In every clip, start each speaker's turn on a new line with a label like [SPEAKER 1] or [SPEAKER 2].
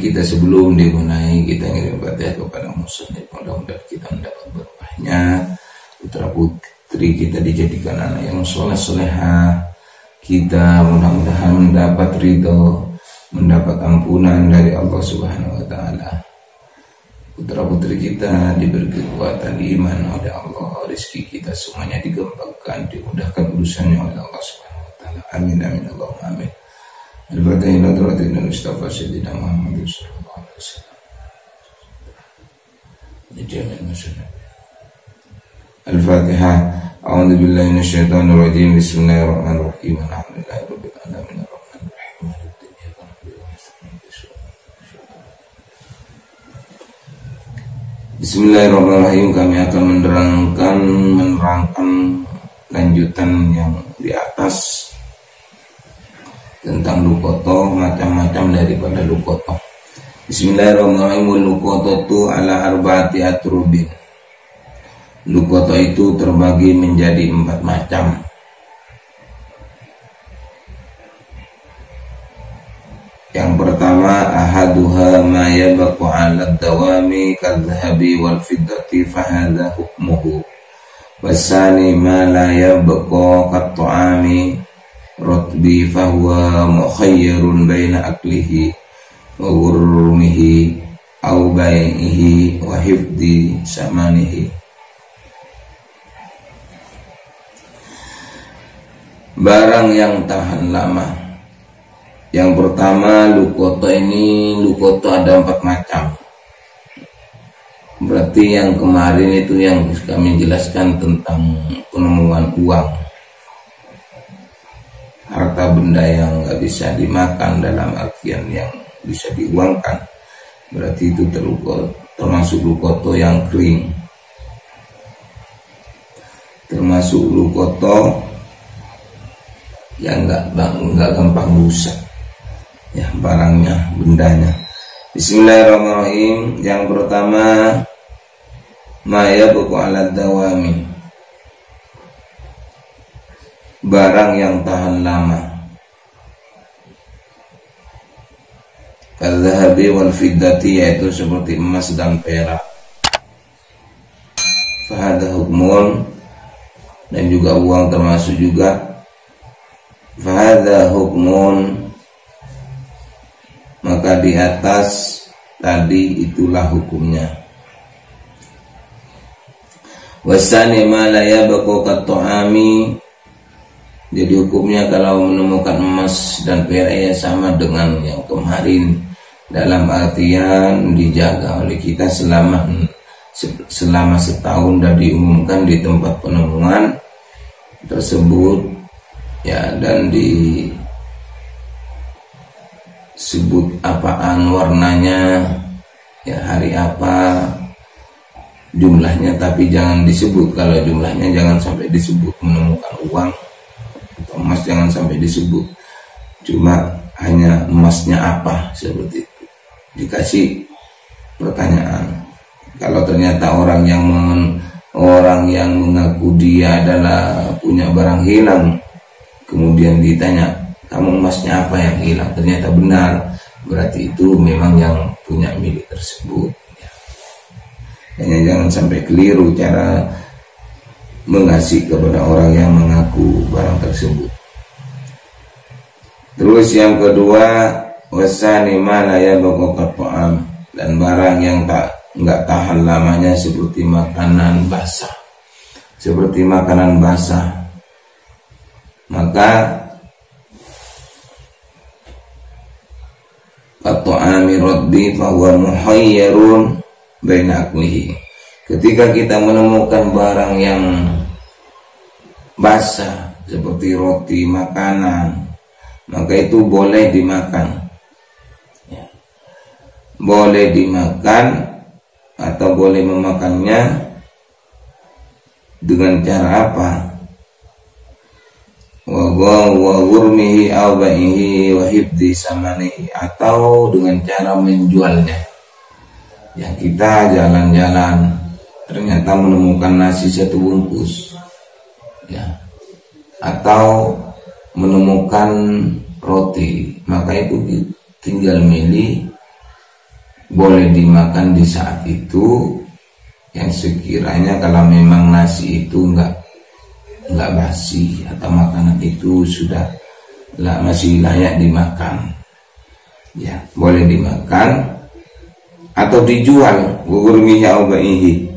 [SPEAKER 1] kita sebelum dimulai, kita ngirim Fatihah kepada musannif, mudah-mudahan kita mendapat berkahnya, putra putri kita dijadikan anak yang soleh soleha, kita mudah-mudahan mendapat ridho, mendapat ampunan dari Allah Subhanahu wa Ta'ala. Putra putri kita diberi kekuatan iman oleh Allah, rezeki kita semuanya digembangkan, dimudahkan urusannya oleh Allah Subhanahu wa Ta'ala. Amin amin Allahumma amin. Al-Fatihah ila hadratin Mustafa Sayyidina Muhammad sallallahu alaihi wasallam. Al-Fatihah. A'udzu billahi minasyaitonir rajim. Bismillahirrahmanirrahim. Alhamdulillahirabbil alamin. Bismillahirrahmanirrahim. Kami akan menerangkan lanjutan yang di atas tentang lukoto, macam-macam daripada lukoto. Bismillahirrahmanirrahim. Lukoto itu ala arba'ati atrubin. Lukoto itu terbagi menjadi 4 macam. Yang pertama, ahaduha ma yabqu 'ala ad-dawami kadh-dhahabi wal fiddati fa hadha hukmuhu. Wasani ma la yabqa kat-ta'ami rotbi fa huwa mukhayyarun baina aklihi wa ghurmihi aw bai'ihi wa hifdhi samanihi. Barang yang tahan lama. Yang pertama, lukoto ini, lukoto ada 4 macam. Berarti yang kemarin itu yang kami jelaskan tentang penemuan uang, harta benda yang nggak bisa dimakan dalam artian yang bisa diuangkan. Berarti itu termasuk lukoto yang kering, termasuk lukoto yang nggak gampang rusak. Ya, barangnya, bendanya. Bismillahirrahmanirrahim. Yang pertama, ma yabqu 'ala dawami. Barang yang tahan lama. Kadh-dhahabi wal fiddati, yaitu seperti emas dan perak. Fahadha hukmun, dan juga uang termasuk juga. Fahadha hukmun, maka di atas tadi itulah hukumnya. Wasani ma la yabqu kat-ta'ami, jadi hukumnya kalau menemukan emas dan perak ya sama dengan yang kemarin, dalam artian dijaga oleh kita selama setahun dan diumumkan di tempat penemuan tersebut ya, dan disebut apaan warnanya, ya hari apa, jumlahnya, tapi jangan disebut. Kalau jumlahnya jangan sampai disebut. Menemukan uang atau emas jangan sampai disebut, cuma hanya emasnya apa, seperti itu. Dikasih pertanyaan. Kalau ternyata orang yang mengaku dia adalah punya barang hilang, kemudian ditanya, kamu emasnya apa yang hilang? Ternyata benar, berarti itu memang yang punya milik tersebut. Hanya jangan sampai keliru cara mengasih kepada orang yang mengaku barang tersebut. Terus yang kedua, wasani ma la yabqu kat-ta'am, dan barang yang enggak tahan lamanya seperti makanan basah. Seperti makanan basah. Maka kat-ta'ami raddi fa huwa muhayyarun baina aklihi. Ketika kita menemukan barang yang basah seperti roti, makanan, maka itu boleh dimakan ya. Boleh dimakan atau boleh memakannya dengan cara apa? Wa ghurmihi aw baihi wa hifdhi samanihi, atau dengan cara menjualnya. Ya, kita jalan-jalan ternyata menemukan nasi 1 bungkus ya, atau menemukan roti, maka itu tinggal milih boleh dimakan di saat itu, yang sekiranya kalau memang nasi itu enggak basi atau makanan itu sudah masih layak dimakan, ya boleh dimakan atau dijual. Gurmihi au baihi,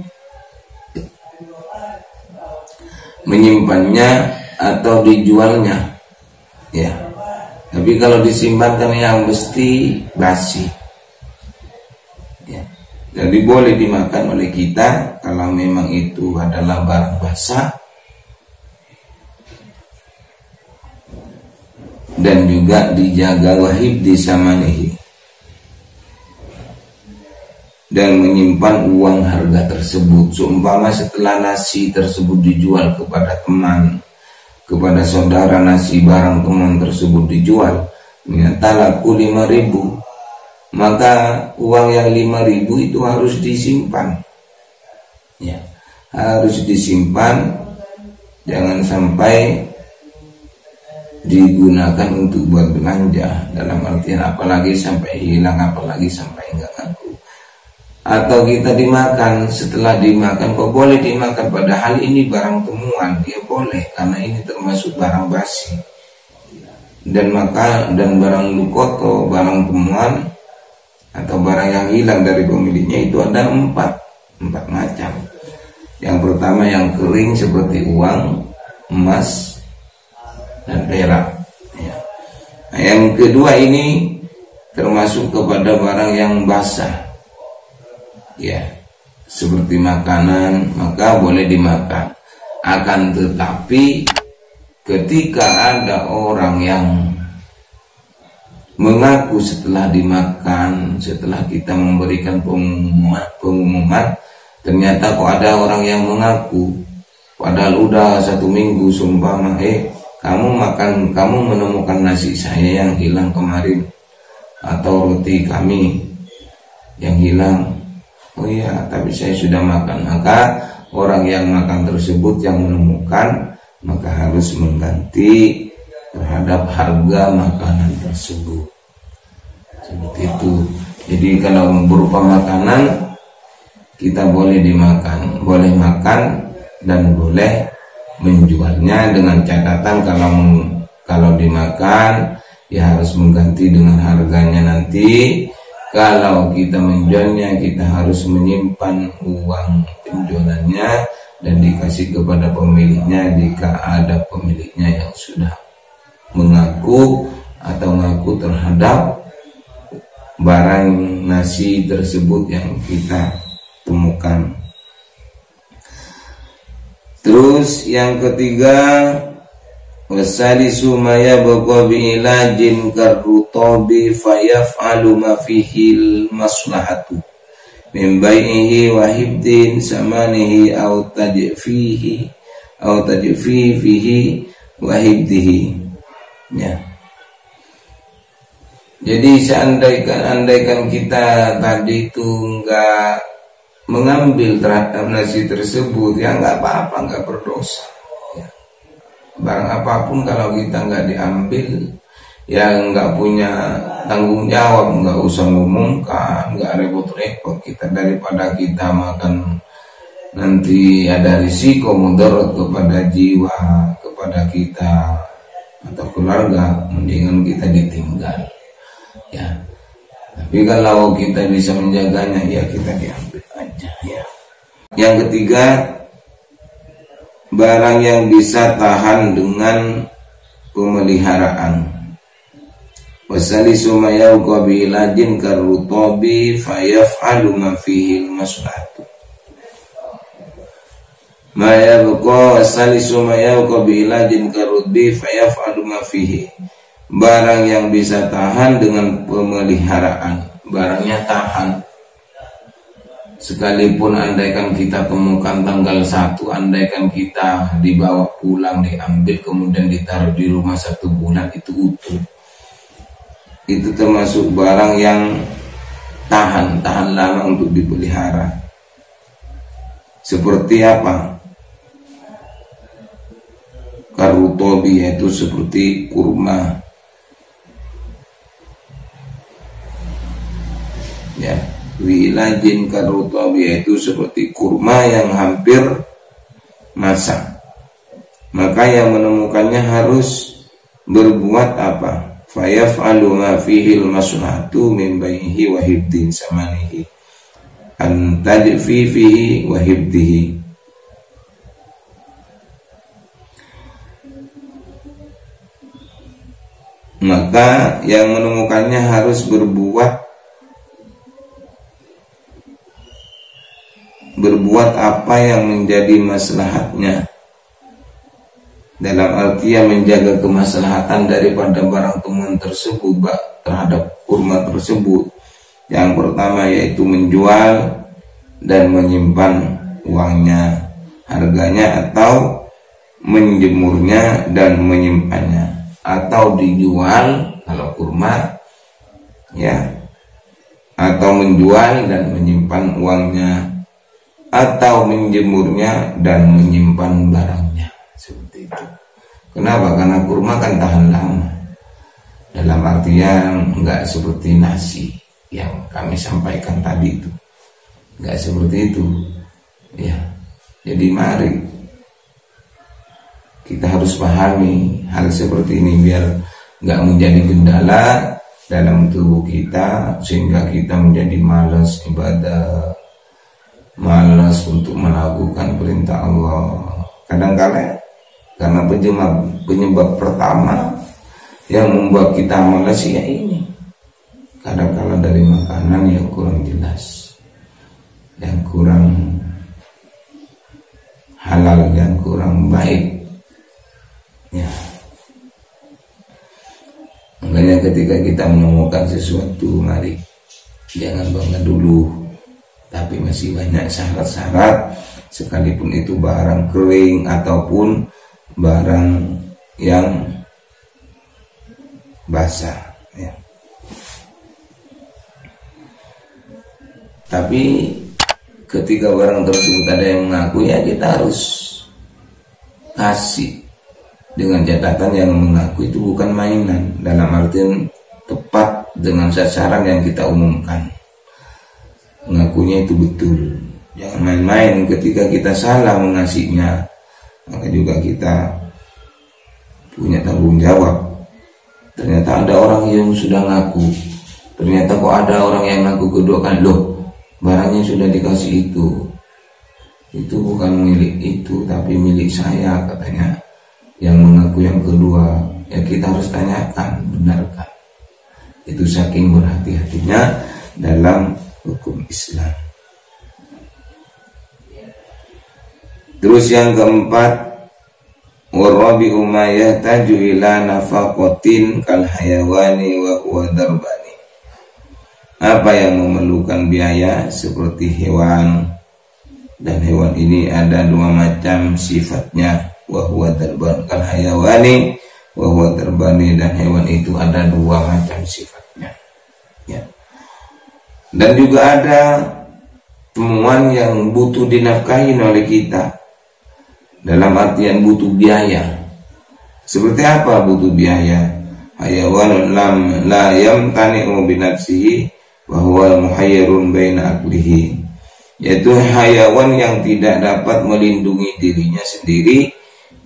[SPEAKER 1] menyimpannya atau dijualnya, ya. Tapi kalau disimpankan yang mesti basi, ya. Jadi boleh dimakan oleh kita kalau memang itu adalah barang basah, dan juga dijaga wahib di samanihi, dan menyimpan uang harga tersebut. Seumpama setelah nasi tersebut dijual kepada teman, kepada saudara, nasi barang teman tersebut dijual, ternyata laku 5.000, maka uang yang 5.000 itu harus disimpan, ya, harus disimpan, jangan sampai digunakan untuk buat belanja, dalam artian apalagi sampai hilang, apalagi sampai enggak ngaku. Atau kita dimakan, setelah dimakan kok boleh dimakan, padahal ini barang temuan, ya boleh, karena ini termasuk barang basi. Dan barang lukoto, barang temuan atau barang yang hilang dari pemiliknya itu ada empat macam. Yang pertama yang kering seperti uang, emas, dan perak, ya. Nah, yang kedua ini termasuk kepada barang yang basah, ya, seperti makanan, maka boleh dimakan. Akan tetapi ketika ada orang yang mengaku setelah dimakan, setelah kita memberikan pengumuman, ternyata kok ada orang yang mengaku padahal udah 1 minggu seumpama, kamu menemukan nasi saya yang hilang kemarin, atau roti kami yang hilang. Oh iya, tapi saya sudah makan. Maka orang yang makan tersebut yang menemukan, maka harus mengganti terhadap harga makanan tersebut. Seperti itu. Jadi kalau berupa makanan kita boleh dimakan, boleh makan dan boleh menjualnya, dengan catatan kalau dimakan ya harus mengganti dengan harganya nanti. Kalau kita menjualnya, kita harus menyimpan uang penjualannya dan dikasih kepada pemiliknya jika ada pemiliknya yang sudah mengaku atau mengaku terhadap barang nasi tersebut yang kita temukan. Terus yang ketiga, wasalisu ma yabqa bi ilajin karrutabi fayaf'alu ma fihi maslahatu min bai'ihi wa hibdin samanihi aw tajfihi wa hibdihi, ya. Jadi andaikan kita tadi itu enggak mengambil terhadap nasi tersebut, ya enggak apa-apa, enggak berdosa. Barang apapun kalau kita nggak diambil, ya nggak punya tanggung jawab, nggak usah ngumumkan, nggak repot-repot kita, daripada kita makan nanti ada risiko mudarat kepada jiwa, kepada kita atau keluarga, mendingan kita ditinggal, ya. Tapi kalau kita bisa menjaganya, ya kita diambil aja, ya. Yang ketiga, barang yang bisa tahan dengan pemeliharaan. Wasalisu ma yabqa bi ilajin karrutabi fayaf'alu ma fihi maslahatu. Ma yabqa wasalisu ma yabqa bi ilajin karrutabi fayaf'alu ma fihi. Barang yang bisa tahan dengan pemeliharaan, barangnya tahan. Sekalipun andaikan kita temukan tanggal 1, andaikan kita dibawa pulang, diambil, kemudian ditaruh di rumah 1 bulan, itu utuh. Itu termasuk barang yang tahan lama untuk dipelihara. Seperti apa? Karutobi, yaitu seperti kurma, ya. wiilajin karutabi, yaitu seperti kurma yang hampir masak. Maka yang menemukannya harus berbuat apa? Fayaf'alu ma fihi al-maslahatu min baihi wa hibdin samanihi an tadfi fihi wa hibdihi. Maka yang menemukannya harus berbuat apa yang menjadi maslahatnya, dalam artian menjaga kemaslahatan daripada barang temuan tersebut terhadap kurma tersebut. Yang pertama yaitu menjual dan menyimpan uangnya, harganya, atau menjemurnya dan menyimpannya, atau dijual kalau kurma ya, atau menjual dan menyimpan uangnya, atau menjemurnya dan menyimpan barangnya, seperti itu. Kenapa? Karena kurma kan tahan lama, dalam artian enggak seperti nasi yang kami sampaikan tadi itu, enggak seperti itu ya. Jadi mari kita harus pahami hal seperti ini biar enggak menjadi kendala dalam tubuh kita, sehingga kita menjadi malas ibadah, malas untuk melakukan perintah Allah. Kadang-kadang karena penyebab pertama yang membuat kita malas ya ini, kadang-kadang dari makanan yang kurang jelas, yang kurang halal, yang kurang baik ya. Makanya ketika kita menemukan sesuatu, mari jangan bangga dulu, tapi masih banyak syarat-syarat, sekalipun itu barang kering ataupun barang yang basah ya. Tapi ketika barang tersebut ada yang mengaku, ya kita harus kasih, dengan catatan yang mengaku itu bukan mainan, dalam artian tepat dengan sasaran yang kita umumkan, mengakunya itu betul. Jangan main-main ketika kita salah mengasihnya, maka juga kita punya tanggung jawab. Ternyata ada orang yang sudah ngaku, ternyata kok ada orang yang ngaku kedua kali, loh barangnya sudah dikasih itu bukan milik itu tapi milik saya, katanya yang mengaku yang kedua. Ya kita harus tanyakan, benarkah itu, saking berhati-hatinya dalam hukum Islam. Terus yang keempat, warabi'u ma yahtaju ila nafaqatin kal hayawani wa huwa darbani. Apa yang memerlukan biaya seperti hewan, dan hewan ini ada dua macam sifatnya, wa huwa darban kal hayawani wa huwa darbani, dan hewan itu ada dua macam sifatnya ya. Dan juga ada temuan yang butuh dinafkahin oleh kita, dalam artian butuh biaya. Seperti apa butuh biaya? Hayawanun la yamtani'u binafsihi wa huwa muhayyirun baina aklihi, yaitu hayawan yang tidak dapat melindungi dirinya sendiri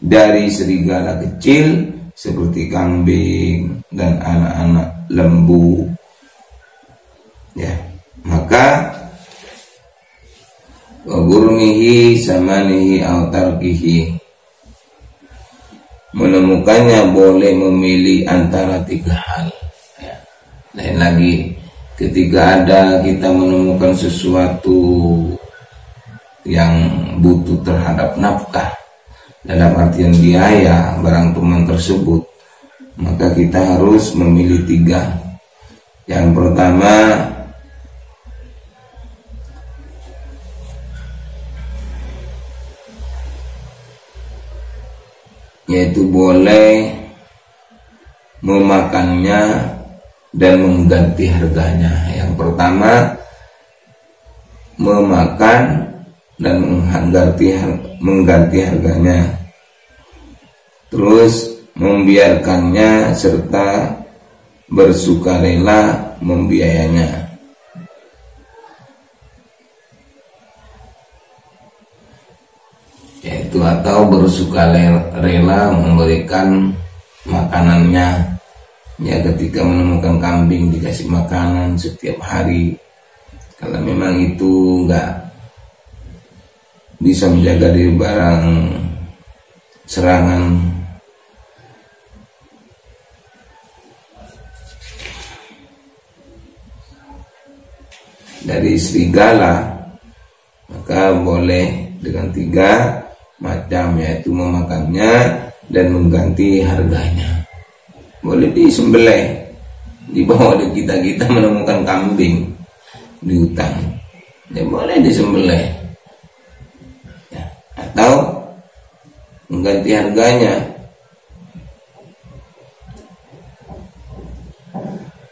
[SPEAKER 1] dari serigala kecil seperti kambing dan anak-anak lembu ya. Maka wa gurmihi samanihi aw tarkihi, menemukannya boleh memilih antara tiga hal ya. Lain lagi ketika kita menemukan sesuatu yang butuh terhadap nafkah, dalam artian biaya barang teman tersebut, maka kita harus memilih tiga. Yang pertama yaitu boleh memakannya dan mengganti harganya. Yang pertama memakan dan mengganti harganya, terus membiarkannya serta bersukarela membiayanya. yaitu atau bersukarela memberikan makanannya. Ya, ketika menemukan kambing dikasih makanan setiap hari. Kalau memang itu enggak bisa menjaga diri barang serangan dari serigala, maka boleh dengan 3 macam, yaitu memakannya dan mengganti harganya. Boleh disembelih. Di bawah kita menemukan kambing di hutan, ya boleh disembelih, ya, atau mengganti harganya,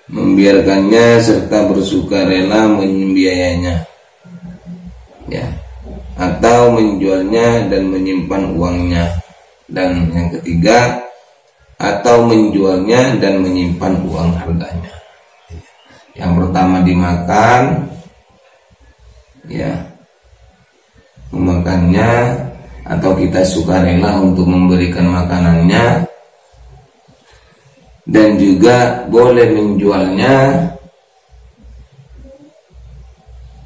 [SPEAKER 1] membiarkannya serta bersukarela membiayainya, ya, atau menjualnya dan menyimpan uangnya. Dan yang ketiga, atau menjualnya dan menyimpan uang harganya. Yang pertama dimakan, ya, memakannya, atau kita sukarela untuk memberikan makanannya, dan juga boleh menjualnya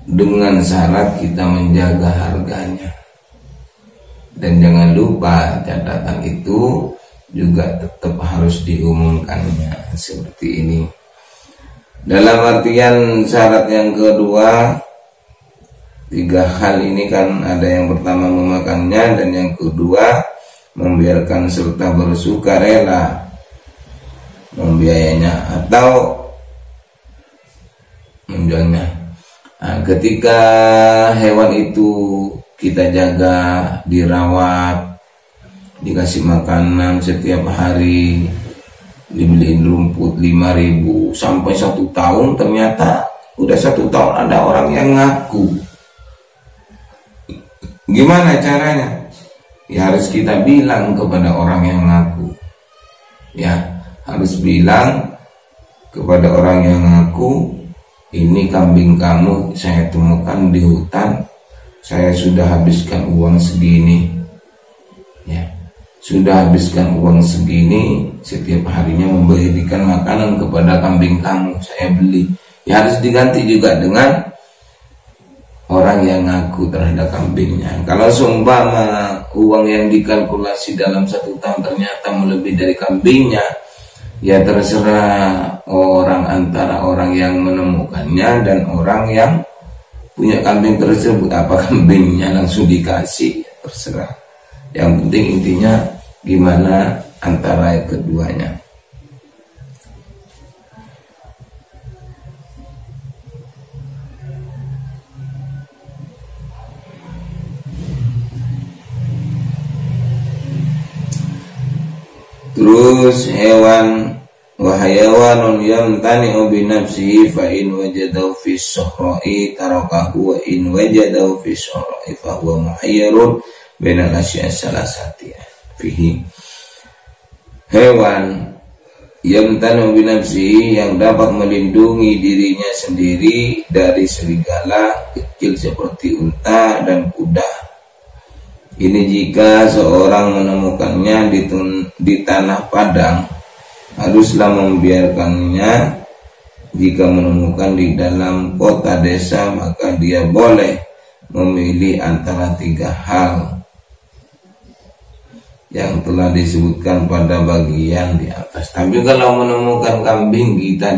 [SPEAKER 1] dengan syarat kita menjaga harganya. Dan jangan lupa catatan itu juga tetap harus diumumkannya seperti ini. Dalam artian syarat yang kedua, 3 hal ini kan ada yang pertama memakannya, dan yang kedua membiarkan serta bersukarela membiayainya atau menjualnya. Nah, ketika hewan itu kita jaga, dirawat, dikasih makanan setiap hari, dibeliin rumput 5.000 sampai 1 tahun, ternyata udah 1 tahun ada orang yang ngaku. Gimana caranya? Ya harus kita bilang kepada orang yang ngaku. Ya, harus bilang kepada orang yang ngaku, ini kambing kamu saya temukan di hutan, saya sudah habiskan uang segini. Ya, sudah habiskan uang segini, setiap harinya memberikan makanan kepada kambing kamu, saya beli. Ya harus diganti juga dengan orang yang ngaku terhadap kambingnya. Kalau seumpama uang yang dikalkulasi dalam 1 tahun ternyata melebihi dari kambingnya, ya terserah orang, antara orang yang menemukannya dan orang yang punya kambing tersebut. Apa kambingnya langsung dikasih, terserah. Yang penting intinya gimana antara keduanya. Terus hewan wa hayawanun yamtani'u bi nafsihi fa in wajadahu fi sahra'i tarakahu wa in wajadahu fi sahra'i fa huwa muhayyirun bainal asya'i salasati fihi. Hewan yamtani'u bi nafsihi, yang dapat melindungi dirinya sendiri dari serigala kecil seperti unta dan kuda. Ini jika seorang menemukannya di tanah padang, haruslah membiarkannya. Jika menemukan di dalam kota desa, maka dia boleh memilih antara 3 hal yang telah disebutkan pada bagian di atas. Tapi kalau menemukan kambing kita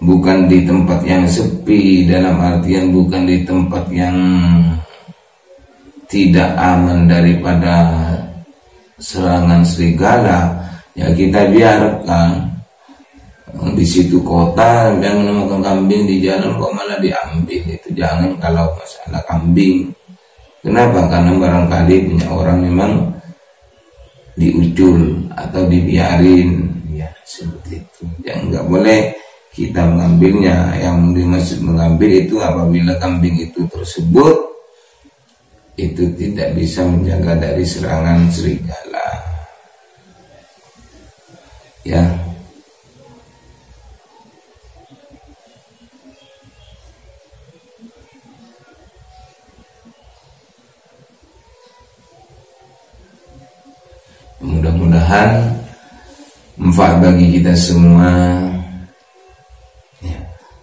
[SPEAKER 1] bukan di tempat yang sepi, dalam artian bukan di tempat yang tidak aman daripada serangan serigala, ya kita biarkan. Di situ kota dan menemukan kambing di jalan kok malah diambil, itu jangan. Kalau masalah kambing, kenapa? Karena barangkali punya orang memang diucul atau dibiarin, ya seperti itu. Yang nggak boleh kita mengambilnya. Yang dimaksud mengambil itu apabila kambing itu tersebut itu tidak bisa menjaga dari serangan serigala, ya. mudah-mudahan manfaat bagi kita semua ya.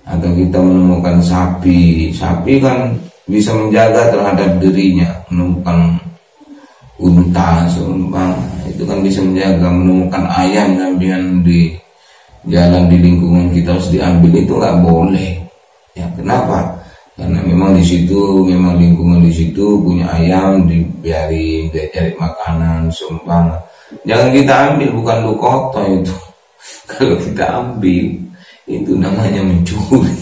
[SPEAKER 1] Atau kita menemukan sapi kan bisa menjaga terhadap dirinya, menemukan unta seumpama itu kan bisa menjaga, menemukan ayam yang di jalan di lingkungan kita harus diambil, itu nggak boleh ya. Kenapa? Karena memang di situ, memang lingkungan di situ punya ayam, dibiarin dia cari makanan seumpama. Jangan kita ambil, bukan dukoto itu. Kalau kita ambil itu namanya mencuri.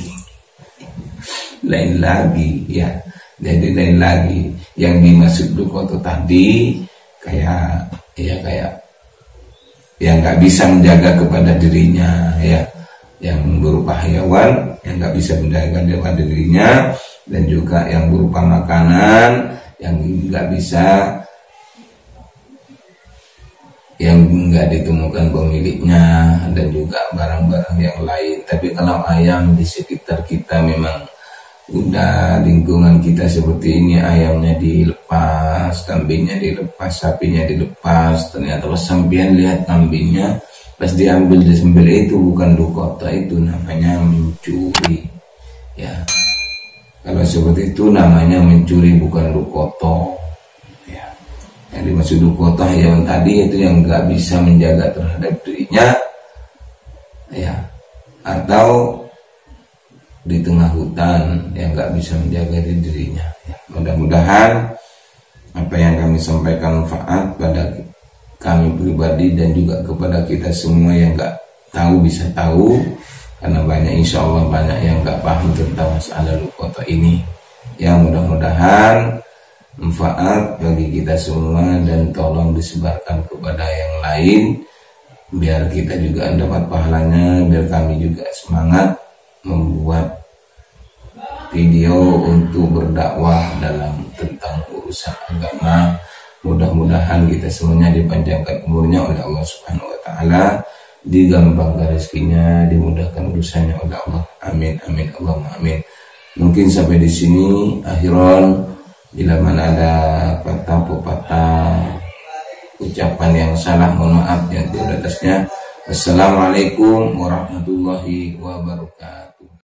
[SPEAKER 1] Lain lagi ya. Jadi lain lagi. Yang dimaksud dukoto tadi kayak yang nggak bisa menjaga kepada dirinya ya, yang berupa hewan yang nggak bisa menjaga kepada dirinya, dan juga yang berupa makanan yang nggak bisa, yang nggak ditemukan pemiliknya, dan juga barang-barang yang lain. Tapi kalau ayam di sekitar kita memang udah lingkungan kita seperti ini, ayamnya dilepas, kambingnya dilepas, sapinya dilepas, ternyata pas sampean lihat kambingnya pas diambil disembelih, itu bukan dukoto, itu namanya mencuri ya. Kalau seperti itu namanya mencuri, bukan dukoto ya. Yang dimaksud dukoto hewan tadi itu yang nggak bisa menjaga terhadap dirinya ya, atau di tengah hutan yang nggak bisa menjaga dirinya ya. Mudah-mudahan apa yang kami sampaikan manfaat pada kami pribadi dan juga kepada kita semua yang nggak tahu bisa tahu, karena banyak, insya Allah banyak yang nggak paham tentang masalah dukoto ini ya. Mudah-mudahan manfaat bagi kita semua, dan tolong disebarkan kepada yang lain biar kita juga dapat pahalanya, biar kami juga semangat membuat video untuk berdakwah dalam tentang urusan agama. Mudah-mudahan kita semuanya dipanjangkan umurnya oleh Allah Subhanahu wa taala, digampangkan rezekinya, dimudahkan urusannya oleh Allah. Amin amin Allahumma amin. Mungkin sampai di sini akhiran, bila mana ada patah-patah ucapan yang salah, mohon maaf yang di atasnya. Assalamualaikum warahmatullahi wabarakatuh.